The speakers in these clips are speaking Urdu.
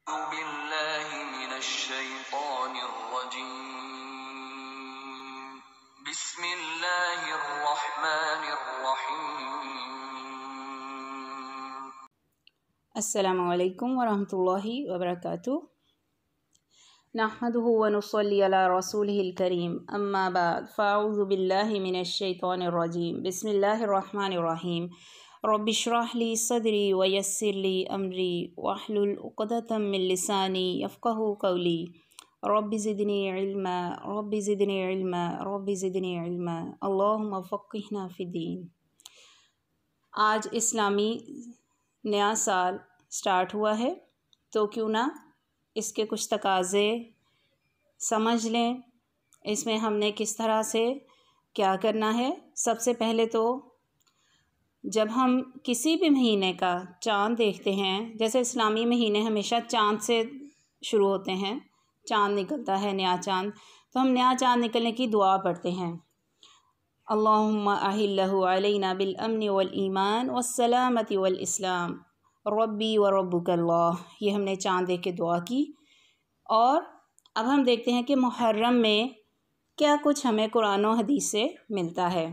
بالله من الشيطان الرجيم بسم الله الرحمن الرحيم السلام علیکم ورحمۃ اللہ وبرکاتہ۔ نحمده ونصلی علی رسولہ الکریم، اما بعد فاعوذ باللہ من الشیطان الرجیم، بسم اللہ الرحمن الرحیم۔ رب اشرح لی صدری ویسر لی امری واحلل عقدۃ من لسانی یفقہوا قولی، رب زدنی علما رب زدنی علما رب زدنی علما، اللہم فقہنا فی الدین۔ آج اسلامی نیا سال سٹارٹ ہوا ہے، تو کیوں نہ اس کے کچھ تقاضے سمجھ لیں، اس میں ہم نے کس طرح سے کیا کرنا ہے۔ سب سے پہلے تو جب ہم کسی بھی مہینے کا چاند دیکھتے ہیں، جیسے اسلامی مہینے ہمیشہ چاند سے شروع ہوتے ہیں، چاند نکلتا ہے نیا چاند، تو ہم نیا چاند نکلنے کی دعا پڑھتے ہیں، اللہم احلہ علینا بالامن والایمان والسلامت والاسلام ربی و ربک اللہ۔ یہ ہم نے چاند دیکھ کے دعا کی۔ اور اب ہم دیکھتے ہیں کہ محرم میں کیا کچھ ہمیں قرآن و حدیث سے ملتا ہے۔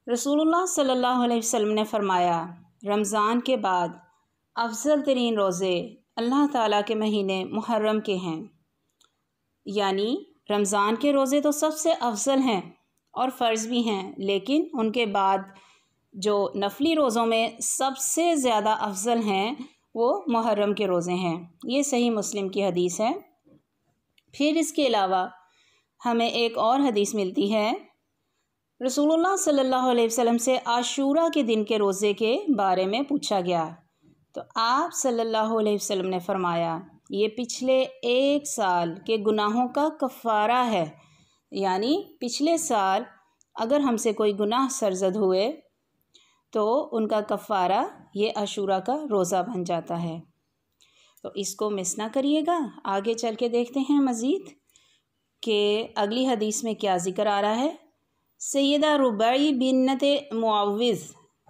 رسول اللہ صلی اللہ علیہ وسلم نے فرمایا، رمضان کے بعد افضل ترین روزے اللہ تعالیٰ کے مہینے محرم کے ہیں، یعنی رمضان کے روزے تو سب سے افضل ہیں اور فرض بھی ہیں، لیکن ان کے بعد جو نفلی روزوں میں سب سے زیادہ افضل ہیں وہ محرم کے روزے ہیں۔ یہ صحیح مسلم کی حدیث ہے۔ پھر اس کے علاوہ ہمیں ایک اور حدیث ملتی ہے، رسول اللہ صلی اللہ علیہ وسلم سے عاشورہ کے دن کے روزے کے بارے میں پوچھا گیا، تو آپ صلی اللہ علیہ وسلم نے فرمایا، یہ پچھلے ایک سال کے گناہوں کا کفارہ ہے، یعنی پچھلے سال اگر ہم سے کوئی گناہ سرزد ہوئے تو ان کا کفارہ یہ عاشورہ کا روزہ بن جاتا ہے۔ تو اس کو مس نہ کریے گا۔ آگے چل کے دیکھتے ہیں مزید کہ اگلی حدیث میں کیا ذکر آ رہا ہے۔ سیدہ ربیع بنت معوذ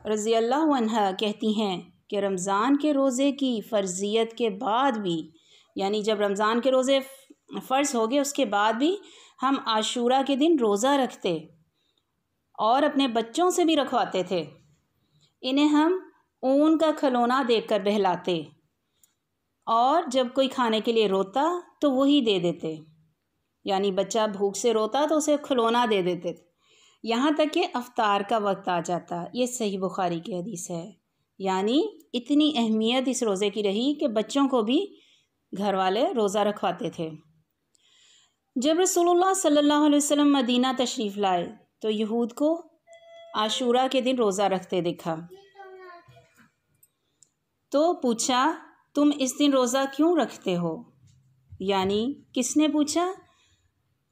رضی اللہ عنہ کہتی ہیں کہ رمضان کے روزے کی فرضیت کے بعد بھی، یعنی جب رمضان کے روزے فرض ہو گئے اس کے بعد بھی ہم عاشورہ کے دن روزہ رکھتے اور اپنے بچوں سے بھی رکھواتے تھے۔ انہیں ہم اون کا کھلونا دیکھ کر بہلاتے، اور جب کوئی کھانے کے لیے روتا تو وہی دے دیتے، یعنی بچہ بھوک سے روتا تو اسے کھلونا دے دیتے، یہاں تک کہ افطار کا وقت آ جاتا۔ یہ صحیح بخاری کی حدیث ہے۔ یعنی اتنی اہمیت اس روزے کی رہی کہ بچوں کو بھی گھر والے روزہ رکھواتے تھے۔ جب رسول اللہ صلی اللہ علیہ وسلم مدینہ تشریف لائے تو یہود کو عاشورہ کے دن روزہ رکھتے دیکھا، تو پوچھا، تم اس دن روزہ کیوں رکھتے ہو؟ یعنی کس نے پوچھا؟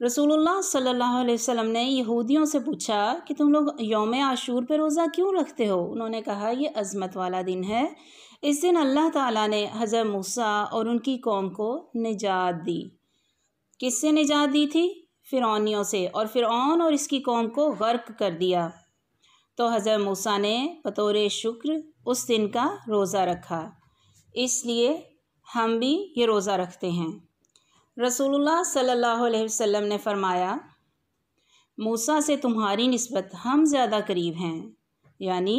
رسول اللہ صلی اللہ علیہ وسلم نے یہودیوں سے پوچھا کہ تم لوگ یوم عاشور پہ روزہ کیوں رکھتے ہو؟ انہوں نے کہا، یہ عظمت والا دن ہے، اس دن اللہ تعالیٰ نے حضرت موسیٰ اور ان کی قوم کو نجات دی۔ کس سے نجات دی تھی؟ فرعونیوں سے، اور فرعون اور اس کی قوم کو غرق کر دیا۔ تو حضرت موسیٰ نے بطور شکر اس دن کا روزہ رکھا، اس لیے ہم بھی یہ روزہ رکھتے ہیں۔ رسول اللہ صلی اللہ علیہ وسلم نے فرمایا، موسیٰ سے تمہاری نسبت ہم زیادہ قریب ہیں، یعنی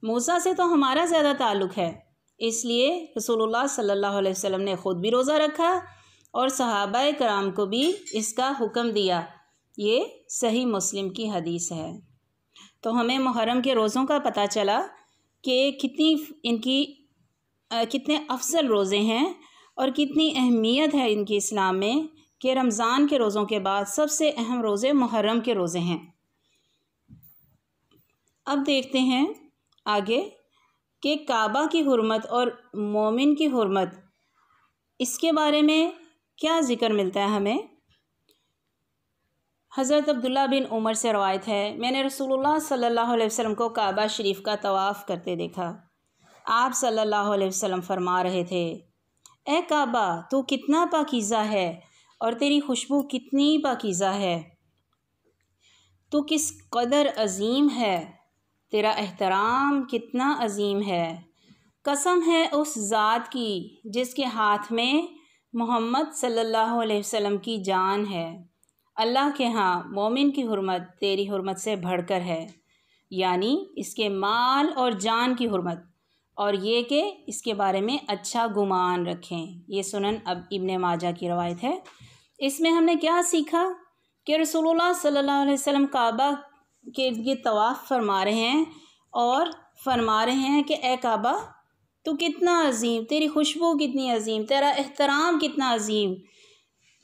موسیٰ سے تو ہمارا زیادہ تعلق ہے، اس لیے رسول اللہ صلی اللہ علیہ وسلم نے خود بھی روزہ رکھا اور صحابہ کرام کو بھی اس کا حکم دیا۔ یہ صحیح مسلم کی حدیث ہے۔ تو ہمیں محرم کے روزوں کا پتہ چلا کہ کتنے افضل روزے ہیں اور کتنی اہمیت ہے ان کی اسلام میں، کہ رمضان کے روزوں کے بعد سب سے اہم روزے محرم کے روزے ہیں۔ اب دیکھتے ہیں آگے کہ کعبہ کی حرمت اور مومن کی حرمت، اس کے بارے میں کیا ذکر ملتا ہے ہمیں۔ حضرت عبداللہ بن عمر سے روایت ہے، میں نے رسول اللہ صلی اللہ علیہ وسلم کو کعبہ شریف کا طواف کرتے دیکھا۔ آپ صلی اللہ علیہ وسلم فرما رہے تھے، اے کعبہ تو کتنا پاکیزہ ہے اور تیری خوشبو کتنی پاکیزہ ہے، تو کس قدر عظیم ہے، تیرا احترام کتنا عظیم ہے، قسم ہے اس ذات کی جس کے ہاتھ میں محمد صلی اللہ علیہ وسلم کی جان ہے، اللہ کے ہاں مومن کی حرمت تیری حرمت سے بڑھ کر ہے، یعنی اس کے مال اور جان کی حرمت، اور یہ کہ اس کے بارے میں اچھا گمان رکھیں۔ یہ سنن ابن ماجہ کی روایت ہے۔ اس میں ہم نے کیا سیکھا کہ رسول اللہ صلی اللہ علیہ وسلم کعبہ کے ارد گرد طواف فرما رہے ہیں اور فرما رہے ہیں کہ اے کعبہ تو کتنا عظیم، تیری خوشبو کتنی عظیم، تیرا احترام کتنا عظیم،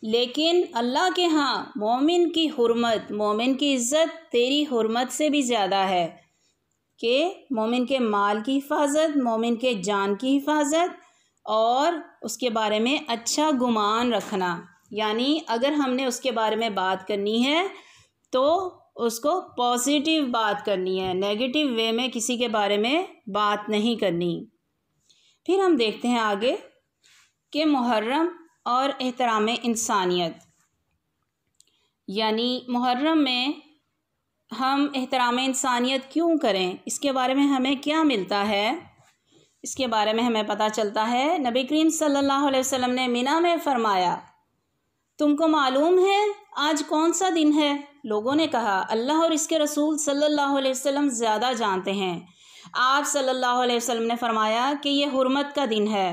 لیکن اللہ کے ہاں مومن کی حرمت، مومن کی عزت تیری حرمت سے بھی زیادہ ہے، کہ مومن کے مال کی حفاظت، مومن کے جان کی حفاظت اور اس کے بارے میں اچھا گمان رکھنا، یعنی اگر ہم نے اس کے بارے میں بات کرنی ہے تو اس کو پازیٹیو بات کرنی ہے، نیگیٹو وے میں کسی کے بارے میں بات نہیں کرنی۔ پھر ہم دیکھتے ہیں آگے کہ محرم اور احترام انسانیت، یعنی محرم میں ہم احترام انسانیت کیوں کریں، اس کے بارے میں ہمیں کیا ملتا ہے، اس کے بارے میں ہمیں پتہ چلتا ہے۔ نبی کریم صلی اللہ علیہ وسلم نے مینا میں فرمایا، تم کو معلوم ہے آج کون سا دن ہے؟ لوگوں نے کہا اللہ اور اس کے رسول صلی اللہ علیہ وسلم زیادہ جانتے ہیں۔ آپ صلی اللہ علیہ وسلم نے فرمایا کہ یہ حرمت کا دن ہے۔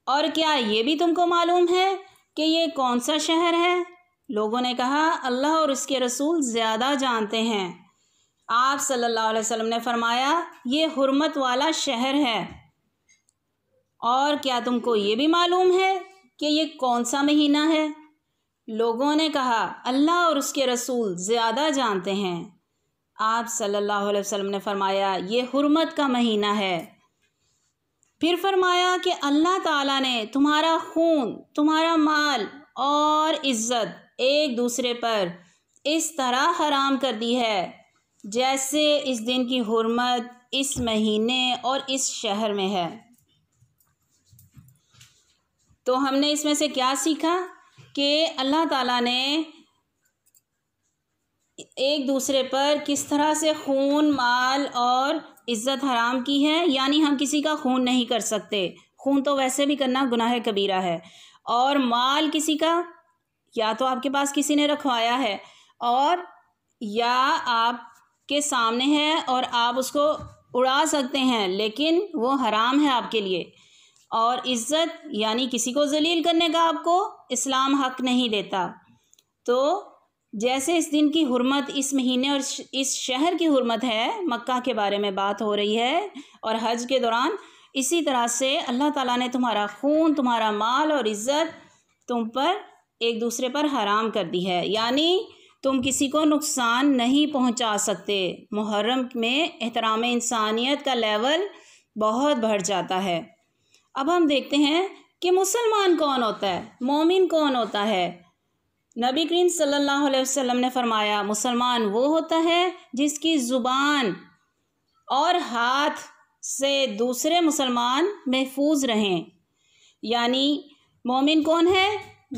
اور کیا یہ بھی تم کو معلوم ہے کہ یہ کون سا شہر ہے؟ لوگوں نے کہا اللہ اور اس کے رسول زیادہ جانتے ہیں۔ آپ صلی اللہ علیہ وسلم نے فرمایا یہ حرمت والا شہر ہے۔ اور کیا تم کو یہ بھی معلوم ہے کہ یہ کون سا مہینہ ہے؟ لوگوں نے کہا اللہ اور اس کے رسول زیادہ جانتے ہیں۔ آپ صلی اللہ علیہ وسلم نے فرمایا یہ حرمت کا مہینہ ہے۔ پھر فرمایا کہ اللہ تعالیٰ نے تمہارا خون، تمہارا مال اور عزت ایک دوسرے پر اس طرح حرام کر دی ہے جیسے اس دن کی حرمت اس مہینے اور اس شہر میں ہے۔ تو ہم نے اس میں سے کیا سیکھا کہ اللہ تعالیٰ نے ایک دوسرے پر کس طرح سے خون، مال اور عزت حرام کی ہے، یعنی ہم کسی کا خون نہیں کر سکتے، خون تو ویسے بھی کرنا گناہ کبیرہ ہے، اور مال کسی کا یا تو آپ کے پاس کسی نے رکھوایا ہے اور یا آپ کے سامنے ہے اور آپ اس کو اڑا سکتے ہیں لیکن وہ حرام ہے آپ کے لیے، اور عزت یعنی کسی کو ذلیل کرنے کا آپ کو اسلام حق نہیں دیتا۔ تو جیسے اس دن کی حرمت اس مہینے اور اس شہر کی حرمت ہے، مکہ کے بارے میں بات ہو رہی ہے اور حج کے دوران، اسی طرح سے اللہ تعالیٰ نے تمہارا خون، تمہارا مال اور عزت تم پر ایک دوسرے پر حرام کر دی ہے، یعنی تم کسی کو نقصان نہیں پہنچا سکتے۔ محرم میں احترام انسانیت کا لیول بہت بڑھ جاتا ہے۔ اب ہم دیکھتے ہیں کہ مسلمان کون ہوتا ہے، مومن کون ہوتا ہے۔ نبی کریم صلی اللہ علیہ وسلم نے فرمایا مسلمان وہ ہوتا ہے جس کی زبان اور ہاتھ سے دوسرے مسلمان محفوظ رہیں، یعنی مومن کون ہے؟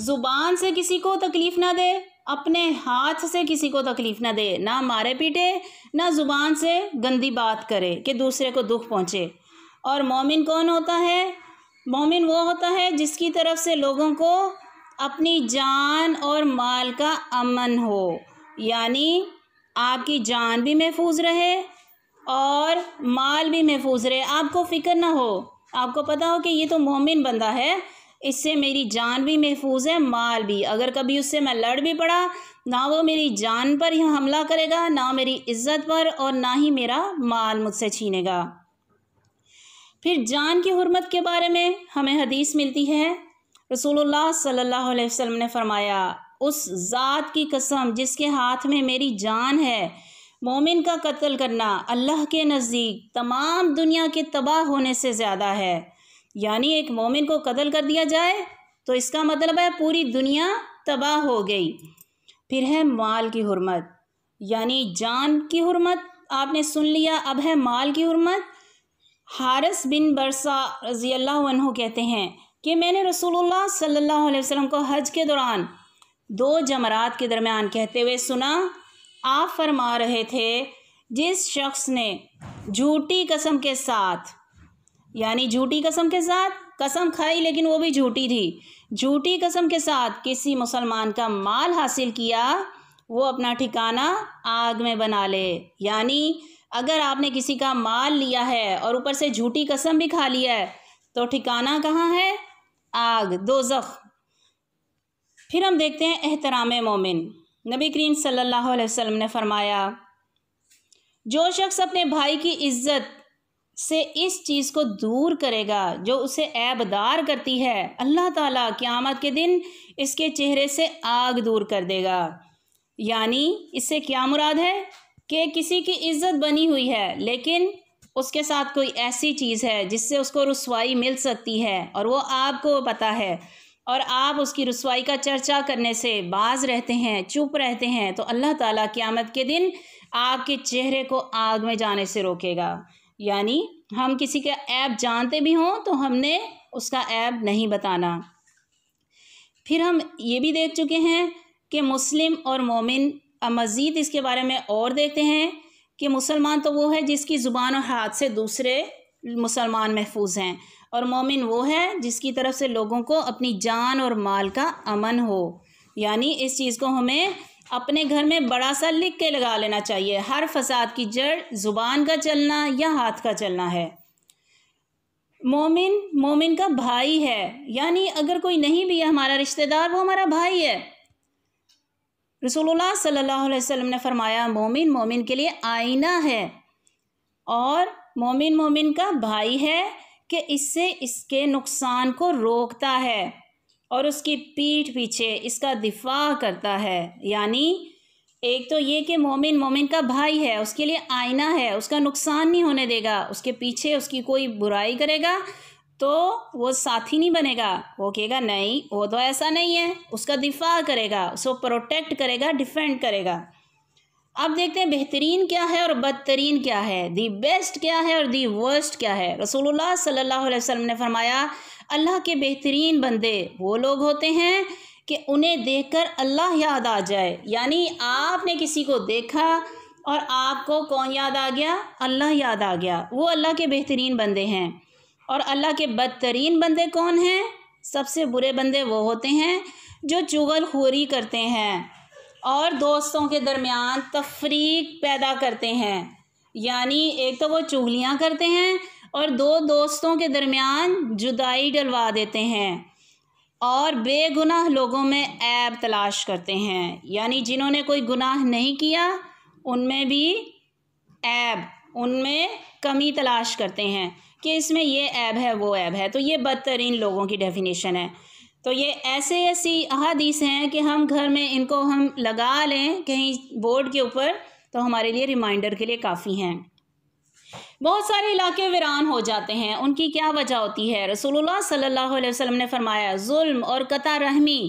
زبان سے کسی کو تکلیف نہ دے، اپنے ہاتھ سے کسی کو تکلیف نہ دے، نہ مارے پیٹے، نہ زبان سے گندی بات کرے کہ دوسرے کو دکھ پہنچے۔ اور مومن کون ہوتا ہے؟ مومن وہ ہوتا ہے جس کی طرف سے لوگوں کو اپنی جان اور مال کا امن ہو، یعنی آپ کی جان بھی محفوظ رہے اور مال بھی محفوظ رہے، آپ کو فکر نہ ہو، آپ کو پتہ ہو کہ یہ تو مومن بندہ ہے، اس سے میری جان بھی محفوظ ہے، مال بھی، اگر کبھی اس سے میں لڑ بھی پڑا نہ وہ میری جان پر ہی حملہ کرے گا، نہ میری عزت پر، اور نہ ہی میرا مال مجھ سے چھینے گا۔ پھر جان کی حرمت کے بارے میں ہمیں حدیث ملتی ہے، رسول اللہ صلی اللہ علیہ وسلم نے فرمایا اس ذات کی قسم جس کے ہاتھ میں میری جان ہے، مومن کا قتل کرنا اللہ کے نزدیک تمام دنیا کے تباہ ہونے سے زیادہ ہے، یعنی ایک مومن کو قتل کر دیا جائے تو اس کا مطلب ہے پوری دنیا تباہ ہو گئی۔ پھر ہے مال کی حرمت، یعنی جان کی حرمت آپ نے سن لیا، اب ہے مال کی حرمت۔ حارث بن برصہ رضی اللہ عنہ کہتے ہیں کہ میں نے رسول اللہ صلی اللہ علیہ وسلم کو حج کے دوران 2 جمرات کے درمیان کہتے ہوئے سنا، آپ فرما رہے تھے جس شخص نے جھوٹی قسم کے ساتھ یعنی جھوٹی قسم کے ساتھ قسم کھائی لیکن وہ بھی جھوٹی تھی، جھوٹی قسم کے ساتھ کسی مسلمان کا مال حاصل کیا، وہ اپنا ٹھکانہ آگ میں بنا لے۔ یعنی اگر آپ نے کسی کا مال لیا ہے اور اوپر سے جھوٹی قسم بھی کھا لیا ہے تو ٹھکانہ کہاں ہے؟ آگ، دوزخ۔ پھر ہم دیکھتے ہیں احترام مومن۔ نبی کریم صلی اللہ علیہ وسلم نے فرمایا، جو شخص اپنے بھائی کی عزت سے اس چیز کو دور کرے گا جو اسے عیب دار کرتی ہے، اللہ تعالیٰ قیامت کے دن اس کے چہرے سے آگ دور کر دے گا۔ یعنی اس سے کیا مراد ہے کہ کسی کی عزت بنی ہوئی ہے لیکن اس کے ساتھ کوئی ایسی چیز ہے جس سے اس کو رسوائی مل سکتی ہے اور وہ آپ کو پتہ ہے، اور آپ اس کی رسوائی کا چرچا کرنے سے باز رہتے ہیں، چپ رہتے ہیں، تو اللہ تعالیٰ قیامت کے دن آپ کے چہرے کو آگ میں جانے سے روکے گا۔ یعنی ہم کسی کا عیب جانتے بھی ہوں تو ہم نے اس کا عیب نہیں بتانا۔ پھر ہم یہ بھی دیکھ چکے ہیں کہ مسلم اور مومن، مزید اس کے بارے میں اور دیکھتے ہیں کہ مسلمان تو وہ ہے جس کی زبان اور ہاتھ سے دوسرے مسلمان محفوظ ہیں، اور مومن وہ ہے جس کی طرف سے لوگوں کو اپنی جان اور مال کا امن ہو۔ یعنی اس چیز کو ہمیں اپنے گھر میں بڑا سا لکھ کے لگا لینا چاہیے، ہر فساد کی جڑ زبان کا چلنا یا ہاتھ کا چلنا ہے۔ مومن کا بھائی ہے، یعنی اگر کوئی نہیں بھی ہے ہمارا رشتہ دار، وہ ہمارا بھائی ہے۔ رسول اللہ صلی اللہ علیہ وسلم نے فرمایا، مومن کے لیے آئینہ ہے، اور مومن کا بھائی ہے کہ اس سے اس کے نقصان کو روکتا ہے اور اس کی پیٹھ پیچھے اس کا دفاع کرتا ہے۔ یعنی ایک تو یہ کہ مومن کا بھائی ہے، اس کے لیے آئینہ ہے، اس کا نقصان نہیں ہونے دے گا، اس کے پیچھے اس کی کوئی برائی کرے گا تو وہ ساتھی نہیں بنے گا، وہ کہے گا نہیں وہ تو ایسا نہیں ہے، اس کا دفاع کرے گا، اس کو پروٹیکٹ کرے گا، ڈیفینڈ کرے گا۔ اب دیکھتے ہیں بہترین کیا ہے اور بدترین کیا ہے، دی بیسٹ کیا ہے اور دی ورسٹ کیا ہے۔ رسول اللہ صلی اللہ علیہ وسلم نے فرمایا، اللہ کے بہترین بندے وہ لوگ ہوتے ہیں کہ انہیں دیکھ کر اللہ یاد آ جائے۔ یعنی آپ نے کسی کو دیکھا اور آپ کو کون یاد آ گیا؟ اللہ یاد آ گیا، وہ اللہ کے بہترین بندے ہیں۔ اور اللہ کے بدترین بندے کون ہیں؟ سب سے برے بندے وہ ہوتے ہیں جو چغل خوری کرتے ہیں اور دوستوں کے درمیان تفریق پیدا کرتے ہیں۔ یعنی ایک تو وہ چغلیاں کرتے ہیں اور دو دوستوں کے درمیان جدائی ڈلوا دیتے ہیں، اور بے گناہ لوگوں میں عیب تلاش کرتے ہیں۔ یعنی جنہوں نے کوئی گناہ نہیں کیا ان میں بھی عیب، ان میں کمی تلاش کرتے ہیں کہ اس میں یہ عیب ہے وہ عیب ہے، تو یہ بدترین لوگوں کی ڈیفینیشن ہے۔ تو یہ ایسی احادیث ہیں کہ ہم گھر میں ان کو ہم لگا لیں کہیں بورڈ کے اوپر تو ہمارے لیے ریمائنڈر کے لیے کافی ہیں۔ بہت سارے علاقے ویران ہو جاتے ہیں، ان کی کیا وجہ ہوتی ہے؟ رسول اللہ صلی اللہ علیہ وسلم نے فرمایا، ظلم اور قطع رحمی۔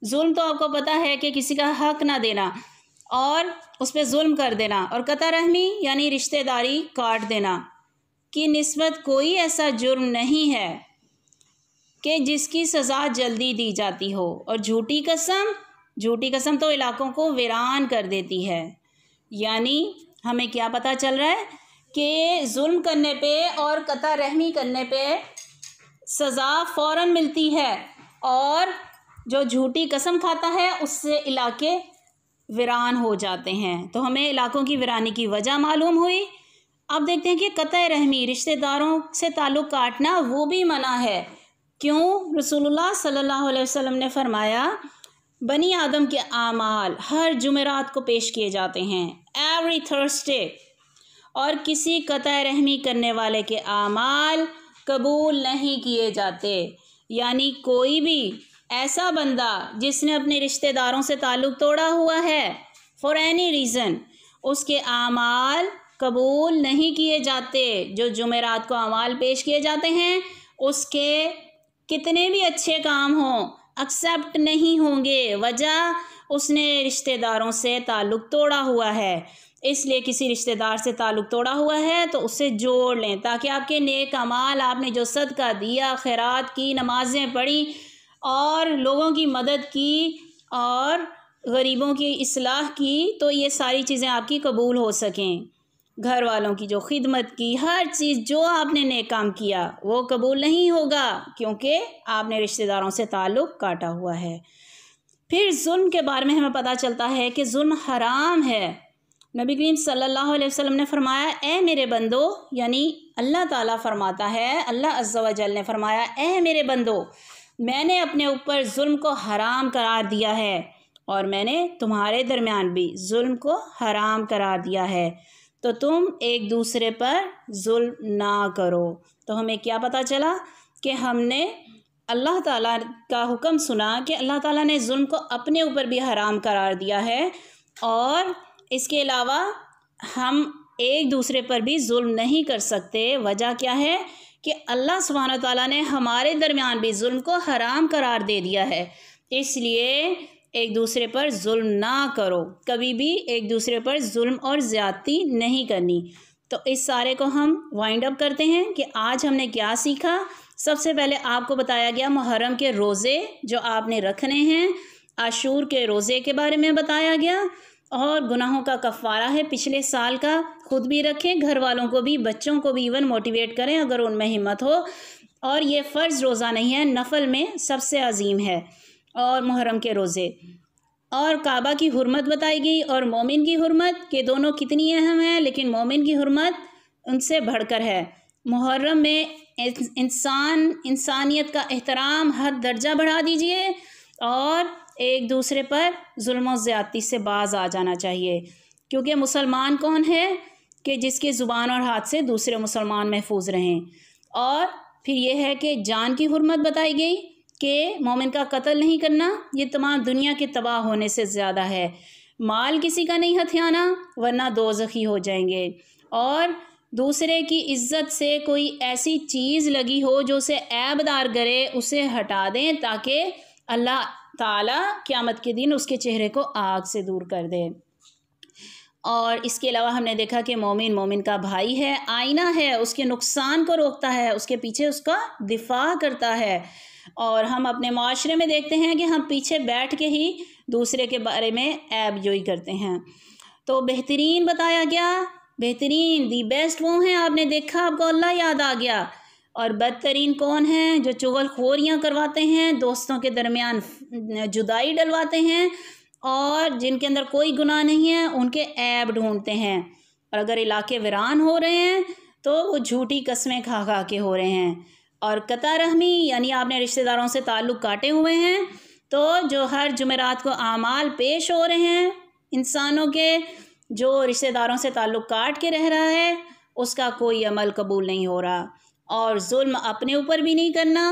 ظلم تو آپ کو پتہ ہے کہ کسی کا حق نہ دینا اور اس پہ ظلم کر دینا، اور قطع رحمی یعنی رشتہ داری کاٹ دینا کی نسبت کوئی ایسا جرم نہیں ہے کہ جس کی سزا جلدی دی جاتی ہو۔ اور جھوٹی قسم تو علاقوں کو ویران کر دیتی ہے۔ یعنی ہمیں کیا پتہ چل رہا ہے کہ ظلم کرنے پہ اور قطع رحمی کرنے پہ سزا فوراً ملتی ہے، اور جو جھوٹی قسم کھاتا ہے اس سے علاقے ویران ہو جاتے ہیں۔ تو ہمیں علاقوں کی ویرانی کی وجہ معلوم ہوئی۔ اب دیکھتے ہیں کہ قطع رحمی، رشتہ داروں سے تعلق کاٹنا، وہ بھی منع ہے۔ کیوں؟ رسول اللہ صلی اللہ علیہ وسلم نے فرمایا، بنی آدم کے اعمال ہر جمعرات کو پیش کیے جاتے ہیں، ایوری تھرسڈے، اور کسی قطع رحمی کرنے والے کے اعمال قبول نہیں کیے جاتے۔ یعنی کوئی بھی ایسا بندہ جس نے اپنے رشتہ داروں سے تعلق توڑا ہوا ہے فار اینی ریزن، اس کے اعمال قبول نہیں کیے جاتے۔ جو جمعرات کو اعمال پیش کیے جاتے ہیں اس کے کتنے بھی اچھے کام ہوں ایکسیپٹ نہیں ہوں گے، وجہ اس نے رشتہ داروں سے تعلق توڑا ہوا ہے۔ اس لیے کسی رشتہ دار سے تعلق توڑا ہوا ہے تو اسے جوڑ لیں، تاکہ آپ کے نیک اعمال، آپ نے جو صدقہ دیا، خیرات کی، نمازیں پڑھی اور لوگوں کی مدد کی اور غریبوں کی اصلاح کی، تو یہ ساری چیزیں آپ کی قبول ہو سکیں۔ گھر والوں کی جو خدمت کی، ہر چیز جو آپ نے نیک کام کیا وہ قبول نہیں ہوگا، کیونکہ آپ نے رشتہ داروں سے تعلق کاٹا ہوا ہے۔ پھر ظلم کے بارے میں ہمیں پتہ چلتا ہے کہ ظلم حرام ہے۔ نبی کریم صلی اللہ علیہ وسلم نے فرمایا، اے میرے بندو، یعنی اللہ تعالیٰ فرماتا ہے، اللہ عز و جل نے فرمایا، اے میرے بندو، میں نے اپنے اوپر ظلم کو حرام قرار دیا ہے اور میں نے تمہارے درمیان بھی ظلم کو حرام قرار دیا ہے، تو تم ایک دوسرے پر ظلم نہ کرو۔ تو ہمیں کیا پتہ چلا کہ ہم نے اللہ تعالیٰ کا حکم سنا کہ اللہ تعالیٰ نے ظلم کو اپنے اوپر بھی حرام قرار دیا ہے، اور اس کے علاوہ ہم ایک دوسرے پر بھی ظلم نہیں کر سکتے۔ وجہ کیا ہے کہ اللہ سبحانہ تعالیٰ نے ہمارے درمیان بھی ظلم کو حرام قرار دے دیا ہے، اس لیے ایک دوسرے پر ظلم نہ کرو، کبھی بھی ایک دوسرے پر ظلم اور زیادتی نہیں کرنی۔ تو اس سارے کو ہم وائنڈ اپ کرتے ہیں کہ آج ہم نے کیا سیکھا۔ سب سے پہلے آپ کو بتایا گیا محرم کے روزے جو آپ نے رکھنے ہیں، عاشور کے روزے کے بارے میں بتایا گیا، اور گناہوں کا کفارہ ہے پچھلے سال کا، خود بھی رکھیں، گھر والوں کو بھی، بچوں کو بھی ایون موٹیویٹ کریں اگر ان میں ہمت ہو، اور یہ فرض روزہ نہیں ہے، نفل میں سب سے عظیم ہے، اور محرم کے روزے، اور کعبہ کی حرمت بتائی گئی اور مومن کی حرمت، کہ دونوں کتنی اہم ہیں، لیکن مومن کی حرمت ان سے بڑھ کر ہے۔ محرم میں انسانیت کا احترام حد درجہ بڑھا دیجئے، اور ایک دوسرے پر ظلم و زیادتی سے باز آ جانا چاہیے، کیونکہ مسلمان کون ہے کہ جس کی زبان اور ہاتھ سے دوسرے مسلمان محفوظ رہیں۔ اور پھر یہ ہے کہ جان کی حرمت بتائی گئی کہ مومن کا قتل نہیں کرنا، یہ تمام دنیا کے تباہ ہونے سے زیادہ ہے۔ مال کسی کا نہیں ہتھیانا ورنہ دوزخی ہو جائیں گے، اور دوسرے کی عزت سے کوئی ایسی چیز لگی ہو جو اسے عیب دار کرے، اسے ہٹا دیں تاکہ اللہ تعالیٰ قیامت کے دن اس کے چہرے کو آگ سے دور کر دے۔ اور اس کے علاوہ ہم نے دیکھا کہ مومن کا بھائی ہے، آئینہ ہے، اس کے نقصان کو روکتا ہے، اس کے پیچھے اس کا دفاع کرتا ہے، اور ہم اپنے معاشرے میں دیکھتے ہیں کہ ہم پیچھے بیٹھ کے ہی دوسرے کے بارے میں عیب جوئی کرتے ہیں۔ تو بہترین بتایا گیا، بہترین دی بیسٹ وہ ہیں، آپ نے دیکھا آپ کو اللہ یاد آ گیا، اور بدترین کون ہیں؟ جو چغل خوریاں کرواتے ہیں، دوستوں کے درمیان جدائی ڈلواتے ہیں، اور جن کے اندر کوئی گناہ نہیں ہے ان کے عیب ڈھونڈتے ہیں، اور اگر علاقے ویران ہو رہے ہیں تو وہ جھوٹی قسمیں کھا کھا کے ہو رہے ہیں۔ اور قطع رحمی، یعنی آپ نے رشتہ داروں سے تعلق کاٹے ہوئے ہیں، تو جو ہر جمعرات کو اعمال پیش ہو رہے ہیں انسانوں کے، جو رشتہ داروں سے تعلق کاٹ کے رہ رہا ہے اس کا کوئی عمل قبول نہیں ہو رہا۔ اور ظلم اپنے اوپر بھی نہیں کرنا،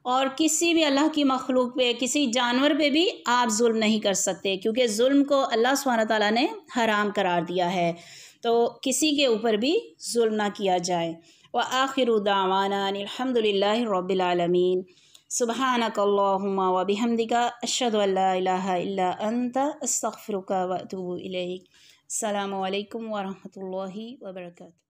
اور کسی بھی اللہ کی مخلوق پہ، کسی جانور پہ بھی آپ ظلم نہیں کر سکتے، کیونکہ ظلم کو اللہ سبحانہ تعالیٰ نے حرام قرار دیا ہے، تو کسی کے اوپر بھی ظلم نہ کیا جائے۔ وآخر دعوانا الحمد للہ رب العالمین، سبحانک اللہم وبحمدک، اشہد ان لا الہ الا انت، استغفرک واتوب الیک۔ السلام علیکم ورحمۃ اللہ وبرکاتہ۔